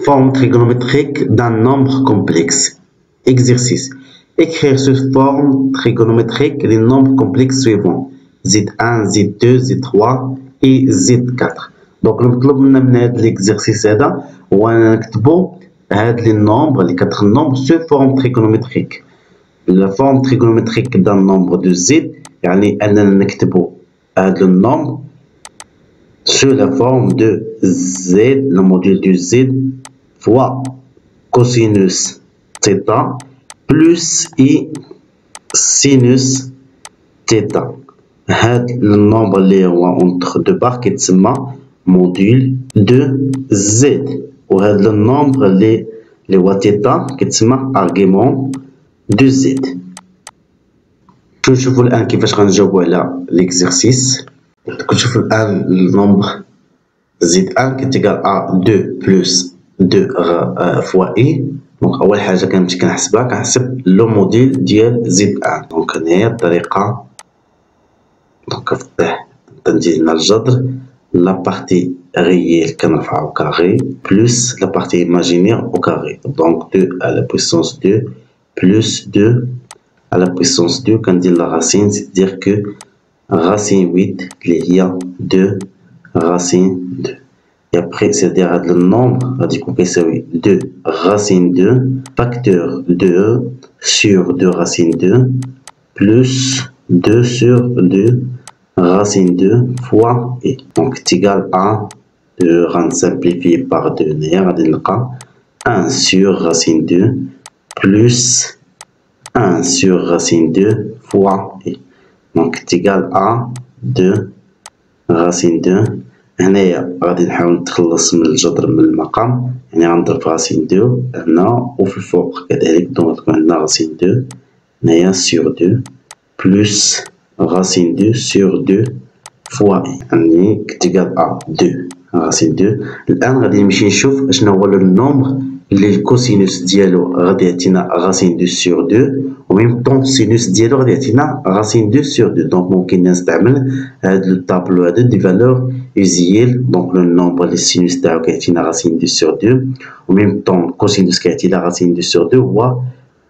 forme trigonométrique d'un nombre complexe. Exercice. Écrire sous forme trigonométrique les nombres complexes suivants. Z1, Z2, Z3 et Z4. Donc, المطلوب منا من هذا l'exercice هذا هو نكتبوا هاد les nombres, les 4 nombres sous forme trigonométrique. La forme trigonométrique d'un nombre de Z, يعني أننا نكتبوا هاد le nombre sous la forme de Z, le module du Z, fois cosinus θ plus I sinus θ. هاد النومبر اللي هو entre deux barres كيتسمى موديل دو زد، وهاد النومبر اللي هو θ كيتسمى ارغيمون دو زد. نشوفوا الان كيفاش غنجاوبوا على ليكزيرسيس. كنشوفوا الان النومبر Z1 كيتيكال ا 2 بلس 2 فوا اي. دونك اول حاجه كنمشي كنحسبها، كنحسب لو موديل ديال Z1. دونك هنايا الطريقه، دونك كنفتح ندير لنا الجذر، لا بارتي رييل كنرفعها au carré plus la partie imaginaire au carré. Donc 2 à la puissance 2 plus 2 à la puissance 2 كندير la racine, c'est-à-dire que racine 8 اللي هي 2 racine 2. Et après c'est-à-dire هاد النومبر غادي يكون كيساوي 2 racine 2 facteur 2 sur 2 racine 2 plus 2 sur 2 racine 2 fois et. Donc est égal à 2 simplifié par 2 هنايا غادي نلقى 1 sur racine 2 plus 1 sur racine 2 fois et. Donc est égal à 2 racine 2. هنايا غادي نحاول نتخلص من الجذر من المقام، يعني غنضرب في racine 2 هنا وفي الفوق كذلك. دونك تكون عندنا racine 2 هنايا sur 2 plus racine 2 sur 2 fois يعني كتيكال ا 2 racine 2. الان غادي نمشي نشوف اشنا هو النومبر اللي الكوسينوس ديالو غادي يعطينا racine 2 sur 2 و ميم طون السينوس ديالو غادي يعطينا racine 2 sur 2. دونك ممكن نستعمل هاد الطابلو هذا دي فالور usuel. دونك لو نومبر اللي السينوس تاعو كيعطينا racine 2 sur 2 و ميم طون الكوسينوس كيعطينا racine 2 sur 2 هو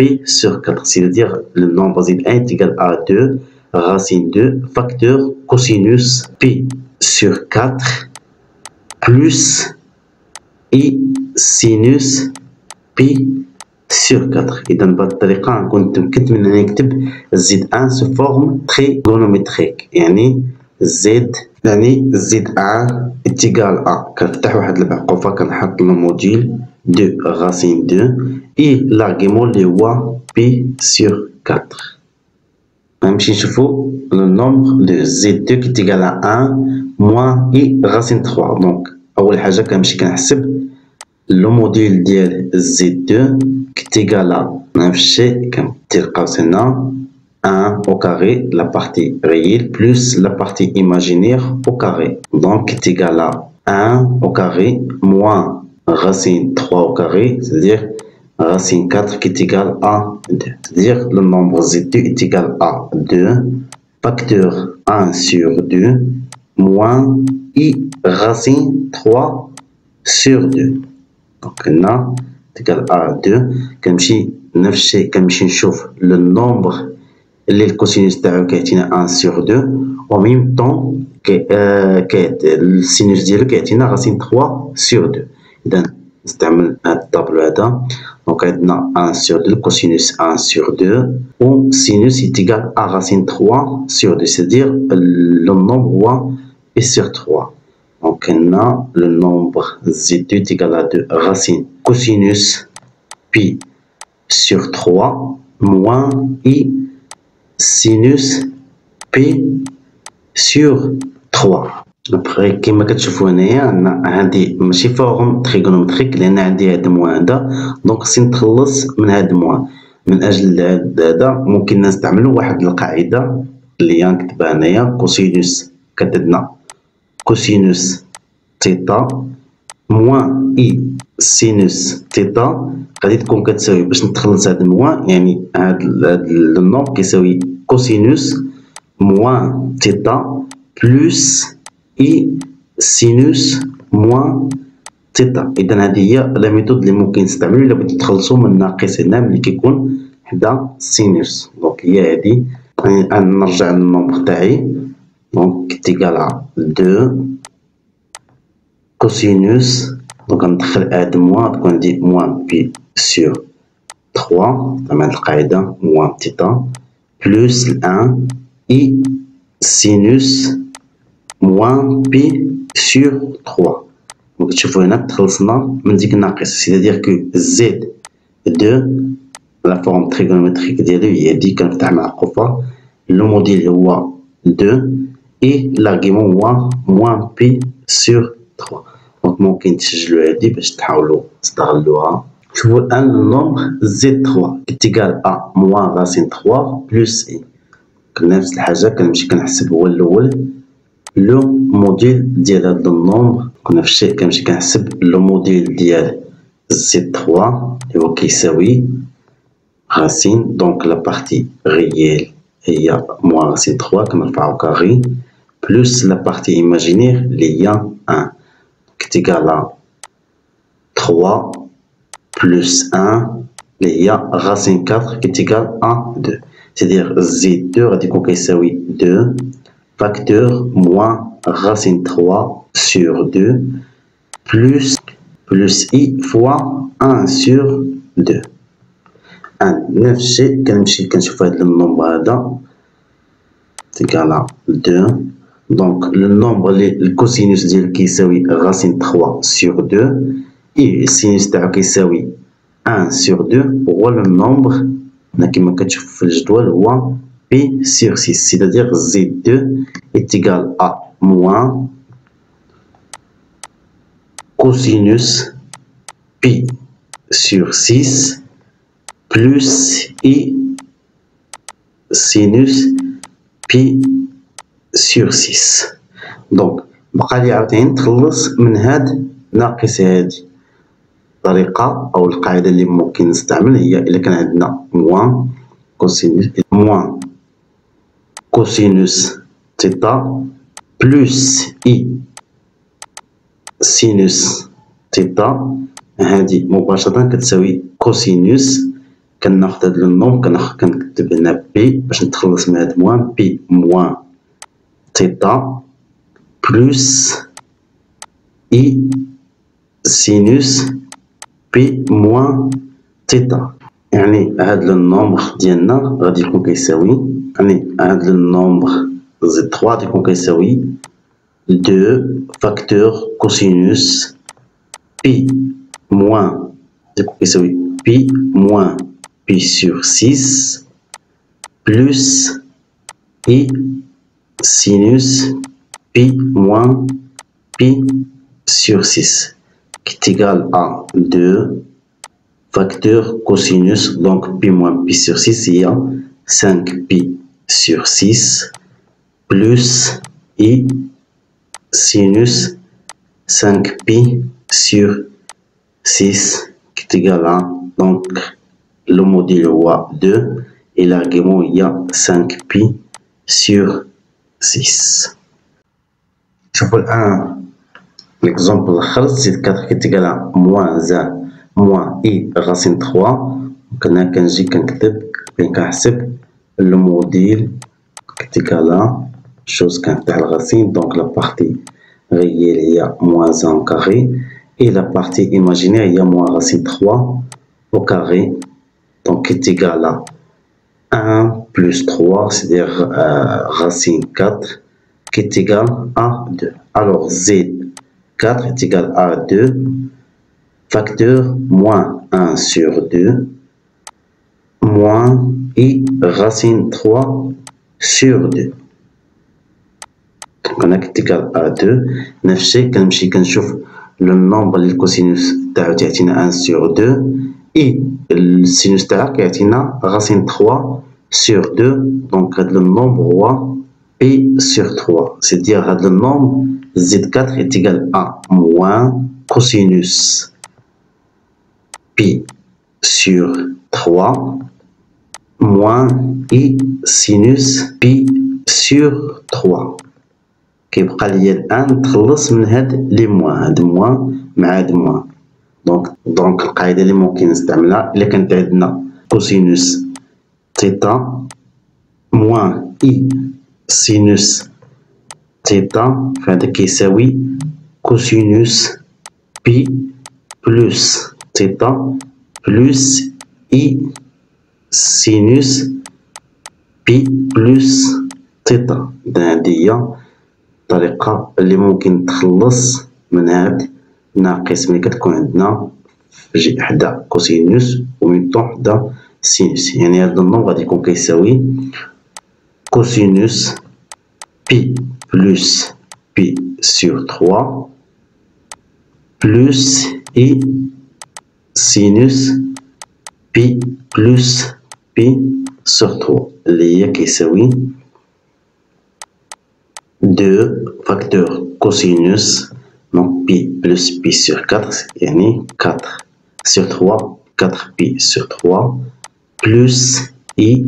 P sur 4. C'est-à-dire le nombre Z1 est égal à 2 racine 2 facteur cosinus P sur 4 plus I sinus P sur 4. إذا بهذه الطريقة نكون تمكنت من أن نكتب Z1 sous forme trigonométrique، يعني Z1 est égal à كنفتح واحد المعقوفة كنحط لو موديل 2 racine 2 et l'argument اللي هو P sur 4. غنمشي نشوفو لو نومبر دو Z2 qui est égal à 1 moins I racine 3. دونك أول حاجة كنمشي كنحسب لو موديل ديال Z2 qui est égal à نفس الشيء كندير قوس هنا 1 au carré la partie réelle plus la partie imaginaire au carré. Donc qui est égal à 1 au carré moins racine 3 au carré, c'est-à-dire racine 4 qui est égal à 2. C'est-à-dire le nombre Z2 est égal à 2 facteur 1 sur 2 moins I racine 3 sur 2. Donc là est égal à 2. كنمشي نفس الشيء كنمشي نشوف لو نومبر اللي الكوسينوس تاعو كيعطينا 1 sur 2 و ميم طون السينوس ديالو كيعطينا racine 3 sur 2. إذا نستعمل هاد الطابلو هذا. دونك عندنا 1 sur 2 cosinus 1 sur 2 و sinus est égal à racine 3 sur 2, c'est-à-dire le nombre هو P sur 3. Donc هنا le nombre Z2 est égal à 2 racine cosinus P sur 3 moins I sinus P sur 3. Après كيما كتشوفوا هنايا عندنا هادي ماشي فورم تريغونومتريك لان عندي هاد الموان هذا. دونك خصني نتخلص من هاد الموان. من اجل هذا ممكن نستعملوا واحد القاعده اللي هي نكتبها هنايا كوسينوس كتعندنا كوسينوس تيتا موان اي سينوس تيتا غادي تكون كتساوي باش نتخلص هاد الموان، يعني هاد النومبر كيساوي كوسينوس موان تيتا بلس اي سينوس موان تيتا. إذا هذه هي لا ميثود اللي ممكن تستعملوا إلا بغيتو تخلصوا من ناقص نام اللي كيكون حدا سينوس. دونك هي هادي. نرجع للنومبر تاعي. دونك تيكالا 2 كوسينوس. دونك ندخل هاد موان تكون عندي موان بي سور 3 تمام هاد القاعدة موان تيتا بلوس 1 إي سينوس موان بي سور 3. دونك تشوفو هنا تخلصنا من ديك الناقص سيتادير كو زد 2 لا فورم تريغونومتريك ديالو هي هادي كنفتح مع قفة. لو موديل هو 2 إي لاغيمون هو موان بي سور 3. دونك ممكن تسجلو هادي باش تحاولو تستغلوها. شوفو الآن النومبر زد 3 كتيكال أ موان راسين 3 بلوس إي. نفس الحاجة كنمشي كنحسب هو الأول لو موديل ديال هاد النومبر. نفس الشيء كنمشي كنحسب لو موديل ديال زد 3 اللي هو كيساوي راسين. دونك لا بارتي ريال هي موان راسين 3 كنرفعو كاغي بلوس لا بارتي ايماجينير اللي هي 1 كتيكالا 3 بلوس 1 اللي هي راسين 4 كتيكال أ 2. سيدير زد 2 غادي يكون كيساوي 2 فاكتور موان راسين 3 sur 2 plus i fois 1 sur 2. نفس الشيء كنمشي كنشوف هاد النومبر هذا تيكالا 2. دونك النومبر اللي الكوسينوس ديالو كيساوي راسين 3 sur 2 اي السينوس تاعو كيساوي 1 sur 2 هو النومبر كما كتشوف في الجدول هو بي sur 6. سيتادير زد 2 égal à moins cosinus pi sur 6 plus i sinus pi sur 6. دونك بقى لي عاوتاني نتخلص من هاد ناقص هادي. الطريقة أو القاعدة اللي ممكن نستعمل هي إلا كان عندنا موان كوسينوس تيتا بلوس إي سينوس تيتا هادي مباشرة كتساوي كوسينوس. كناخد هاد النوم كنكتب هنا بي باش نتخلص من هاد موان بي موان تيتا بلوس إي سينوس بي موان تيتا. يعني هاد النومبر ديالنا غادي يكون كيساوي يعني هاد النومبر زد 3 غادي يكون كيساوي 2 فاكتور كوسينوس بي موان غادي يكون كيساوي بي موان بي سور 6 بلوس إي سينوس بي موان بي sur 6 qui est égal à 2 facteur cosinus, donc pi moins pi sur 6, il y a 5 pi sur 6 plus i sinus 5 pi sur 6 qui est égal à, donc le module est 2 et l'argument il y a 5 pi sur 6. شوفوا الآن l'exemple الآخر زد 4 كيتيكال موان موان اي راسين 3. كنا كنجي كنكتب بين كنحسب لو موديل كيتيكال شوز كنفتح الغاسين. دونك لا بارتي ريال هي موان 1 كاري اي لا بارتي ايماجينير هي موان راسين 3 au carré. Donc كيتيكال 1 plus 3 c'est-à-dire racine 4 qui est égal à 2. Alors Z4 est égal à 2 facteur moins 1 sur 2 moins i racine 3 sur 2. Donc on a qui est égal à 2. نفس الشيء كنمشي كنشوف لو نومبر اللي الكوسينوس تاعو تيعطينا 1 sur 2 اي السينوس تاعها كيعطينا racine 3 sur 2. Donc هاد النومبر هو pi sur 3, c'est-à-dire le nombre Z4 est égal à moins cosinus pi sur 3 moins i sinus pi sur 3 qui كيبقى ليا الان نتخلص من هاد لي موان، هاد موان مع هاد موان. دونك القاعده اللي ممكن نستعملها الا كانت عندنا كوسينوس تيتا موان اي سينوس تيتا، فهذا كيساوي كوسينوس بي بلس تيتا بلس اي سينوس بي بلس تيتا. هذه هي الطريقة اللي ممكن نتخلص من هاد الناقص ملي كتكون عندنا جي حدا كوسينوس ومن طون حدا سينوس. يعني هاد النوم غادي يكون كيساوي كوسينوس بي بلس بي سور 3 بلس اي سينوس بي بلس بي سور 3 اللي هي كيساوي 2 فاكتور كوسينوس donc pi plus pi sur 4 يعني 4 sur 3 4 pi sur 3 plus i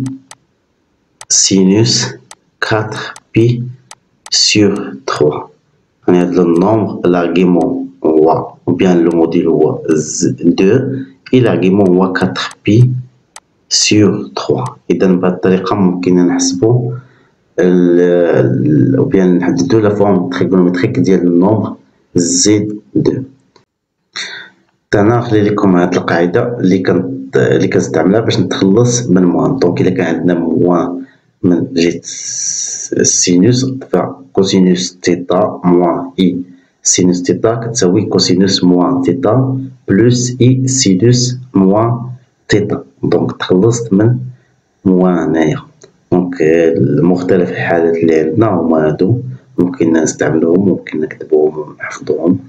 sinus 4 pi sur 3. يعني هذا النومبر الارغيمون هو ou bien le module هو 2 et l'argument هو 4 pi sur 3. إذا بهذه الطريقة ممكن نحسبو ou bien نحددو لا فورم تريغونومتريك ديال النومبر زد 2. تناخلي لكم هاد القاعدة اللي كنستعملها باش نتخلص من موان. دونك إلا كان عندنا موان من جهة السينوس فكوسينوس تيتا موان إي سينوس تيتا كتساوي كوسينوس موان تيتا بلس إي سينوس موان تيتا. دونك تخلصت من موان هنايا. دونك المختلف الحالات اللي عندنا هما هادو، ممكن نستعملوهم، ممكن نكتبوهم ونحفظوهم.